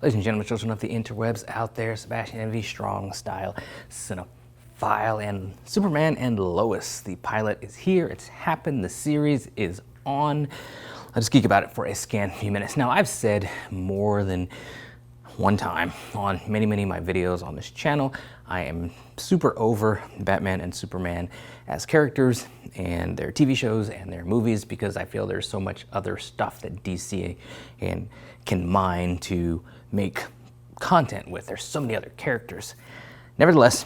Ladies and gentlemen, children of the interwebs out there, Sebastian Envy, strong style cinephile, and Superman and Lois. The pilot is here, it's happened, the series is on. Let's geek about it for a scant few minutes. Now, I've said more than one time on many of my videos on this channel, I am super over Batman and Superman as characters and their TV shows and their movies because I feel there's so much other stuff that DC can mine to make content with. There's so many other characters. Nevertheless,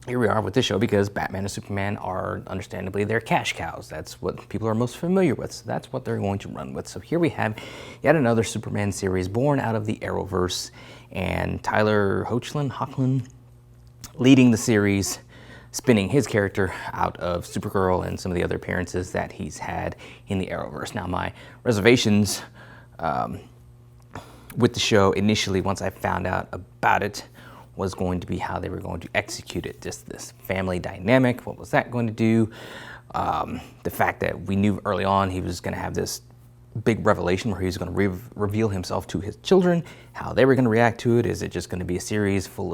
here we are with this show because Batman and Superman are understandably their cash cows. That's what people are most familiar with, so that's what they're going to run with. So here we have yet another Superman series born out of the Arrowverse, and Tyler Hoechlin leading the series, spinning his character out of Supergirl and some of the other appearances that he's had in the Arrowverse. Now, my reservations with the show initially, once I found out about it, was going to be how they were going to execute it. Just this family dynamic, what was that going to do? The fact that we knew early on he was going to have this big revelation where he was going to reveal himself to his children, how they were going to react to it. Is it just going to be a series full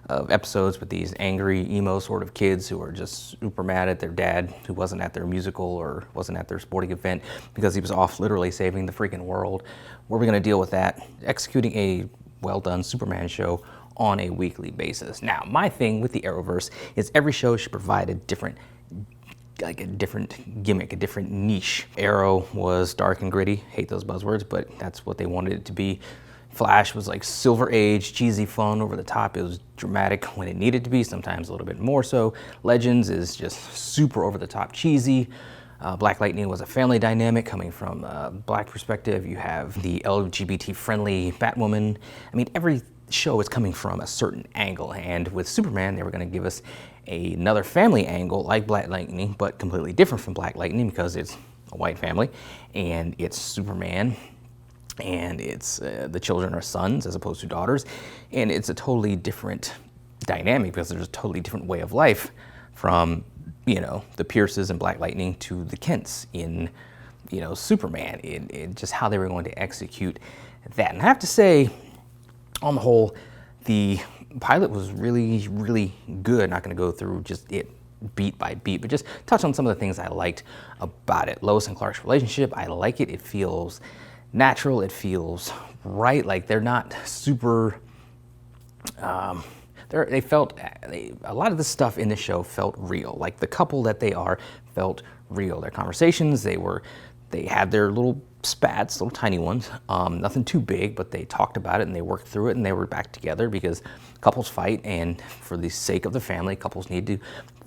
of episodes with these angry, emo sort of kids who are just super mad at their dad who wasn't at their musical or wasn't at their sporting event because he was off literally saving the freaking world? Where are we going to deal with that? Executing a well-done Superman show on a weekly basis. Now, my thing with the Arrowverse is every show should provide a different gimmick, a different niche. Arrow was dark and gritty, hate those buzzwords, but that's what they wanted it to be. Flash was like Silver Age, cheesy, fun, over the top. It was dramatic when it needed to be, sometimes a little bit more so. Legends is just super over the top cheesy. Black Lightning was a family dynamic coming from a black perspective. You have the LGBT-friendly Batwoman. I mean, every show is coming from a certain angle, and with Superman they were going to give us another family angle like Black Lightning, but completely different from Black Lightning because it's a white family and it's Superman and it's the children are sons as opposed to daughters, and it's a totally different dynamic because there's a totally different way of life from, you know, the Pierces and Black Lightning to the Kents in, you know, Superman. It just how they were going to execute that. And I have to say, on the whole, the pilot was really good. Not going to go through just it beat by beat, but just touch on some of the things I liked about it. Lois and Clark's relationship, I like it. It feels natural. It feels right. Like they're not super. A lot of the stuff in the show felt real. Like the couple that they are felt real. Their conversations, they had their little spats, little tiny ones, nothing too big, but they talked about it and they worked through it and they were back together because couples fight, and for the sake of the family, couples need to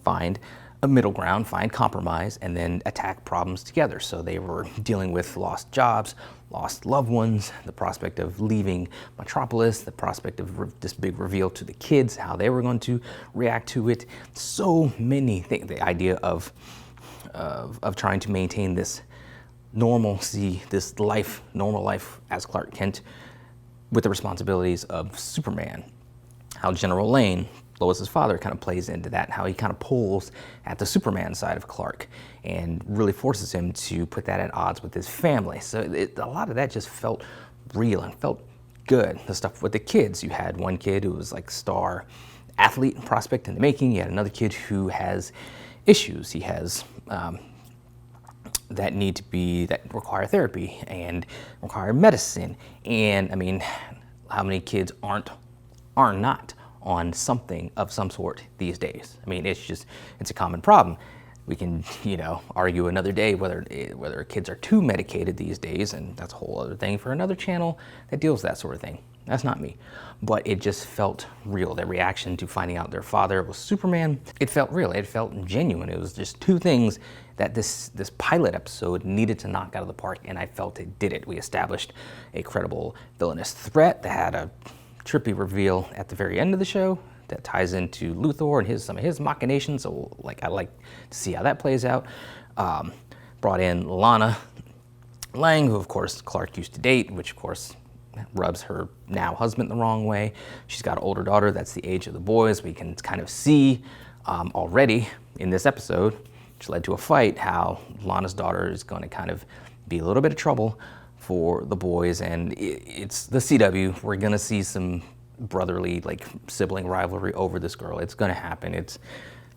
find a middle ground, find compromise, and then attack problems together. So they were dealing with lost jobs, lost loved ones, the prospect of leaving Metropolis, the prospect of this big reveal to the kids, how they were going to react to it. So many things. The idea of trying to maintain this normalcy, this normal life as Clark Kent with the responsibilities of Superman. How General Lane, Lois's father, kind of plays into that, how he kind of pulls at the Superman side of Clark and really forces him to put that at odds with his family. So a lot of that just felt real and felt good. The stuff with the kids, you had one kid who was like star athlete prospect in the making. You had another kid who has issues. He has that require therapy and require medicine. And I mean, how many kids are not on something of some sort these days? I mean, it's a common problem. We can, you know, argue another day whether kids are too medicated these days, and that's a whole other thing for another channel that deals with that sort of thing. That's not me. But it just felt real. Their reaction to finding out their father was Superman, it felt real. It felt genuine. It was just two things that this pilot episode needed to knock out of the park, and I felt it did it. We established a credible villainous threat that had a trippy reveal at the very end of the show that ties into Luthor and some of his machinations. So I like to see how that plays out. Brought in Lana Lang, who of course Clark used to date, which of course rubs her now husband the wrong way. She's got an older daughter that's the age of the boys. We can kind of see already in this episode, which led to a fight, how Lana's daughter is going to kind of be a little bit of trouble for the boys, and it's the CW. We're gonna see some brotherly, like, sibling rivalry over this girl. It's gonna happen. It's,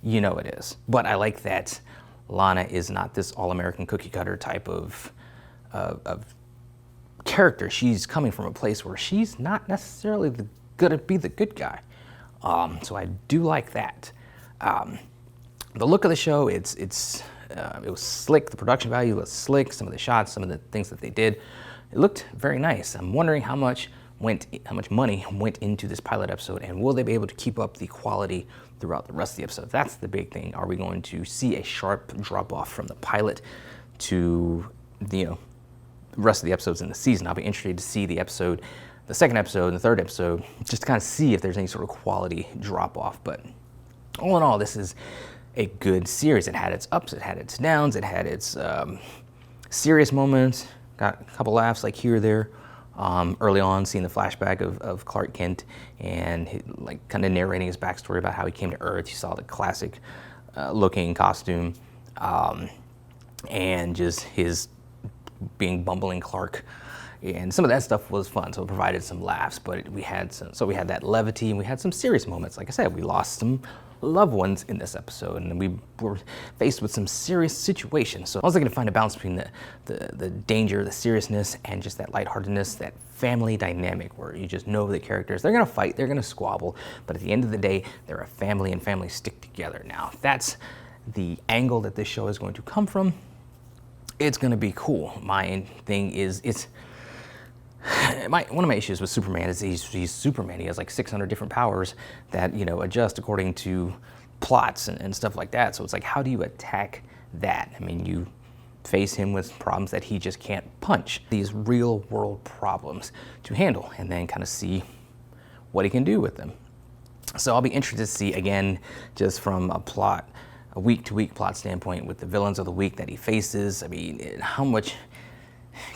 you know it is. But I like that Lana is not this all-American cookie cutter type of character. She's coming from a place where she's not necessarily gonna be the good guy. So I do like that. The look of the show, it was slick. The production value was slick. Some of the shots, some of the things that they did, it looked very nice. I'm wondering how much money went into this pilot episode, and will they be able to keep up the quality throughout the rest of the episode? That's the big thing. Are we going to see a sharp drop off from the pilot to the rest of the episodes in the season? I'll be interested to see the second episode and the third episode, just to kind of see if there's any sort of quality drop off. But all in all, this is a good series. It had its ups, it had its downs, it had its serious moments, got a couple laughs like here or there. Early on, seeing the flashback of Clark Kent and like kind of narrating his backstory about how he came to Earth. You saw the classic looking costume and just his being bumbling Clark. And some of that stuff was fun, so it provided some laughs. But we had that levity, and we had some serious moments. Like I said, we lost some loved ones in this episode, and we were faced with some serious situations. So I was looking to find a balance between the danger, the seriousness, and just that lightheartedness, that family dynamic where you just know the characters. They're gonna fight, they're gonna squabble, but at the end of the day, they're a family, and families stick together. Now, if that's the angle that this show is going to come from, it's gonna be cool. My thing is, one of my issues with Superman is he's Superman. He has like 600 different powers that, adjust according to plots and stuff like that. So it's like, how do you attack that? I mean, you face him with problems that he just can't punch. These real world problems to handle, and then kind of see what he can do with them. So I'll be interested to see, again, just from a week-to-week plot standpoint, with the villains of the week that he faces. I mean, how much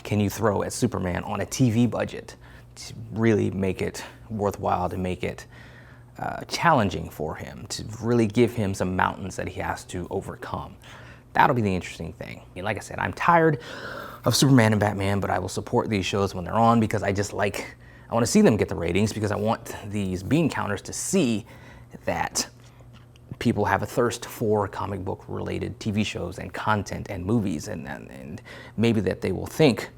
can you throw at Superman on a TV budget to really make it worthwhile, to make it challenging for him, to really give him some mountains that he has to overcome? That'll be the interesting thing. I mean, like I said, I'm tired of Superman and Batman, but I will support these shows when they're on, because I want to see them get the ratings, because I want these bean counters to see that people have a thirst for comic book related TV shows and content and movies, and maybe that they will think,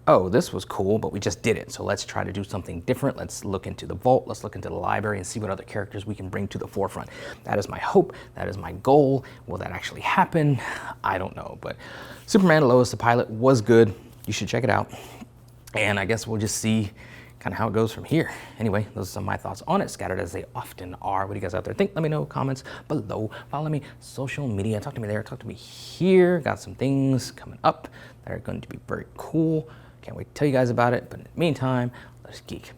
oh, this was cool, but we just did it, so let's try to do something different. Let's look into the vault, let's look into the library, and see what other characters we can bring to the forefront. That is my hope, that is my goal. Will that actually happen? I don't know, but Superman Lois, the pilot, was good. You should check it out, and I guess we'll just see kind of how it goes from here. Anyway, those are some of my thoughts on it, scattered as they often are. What do you guys out there think? Let me know, comments below. Follow me, social media. Talk to me there, talk to me here. Got some things coming up that are going to be very cool. Can't wait to tell you guys about it. But in the meantime, let's geek.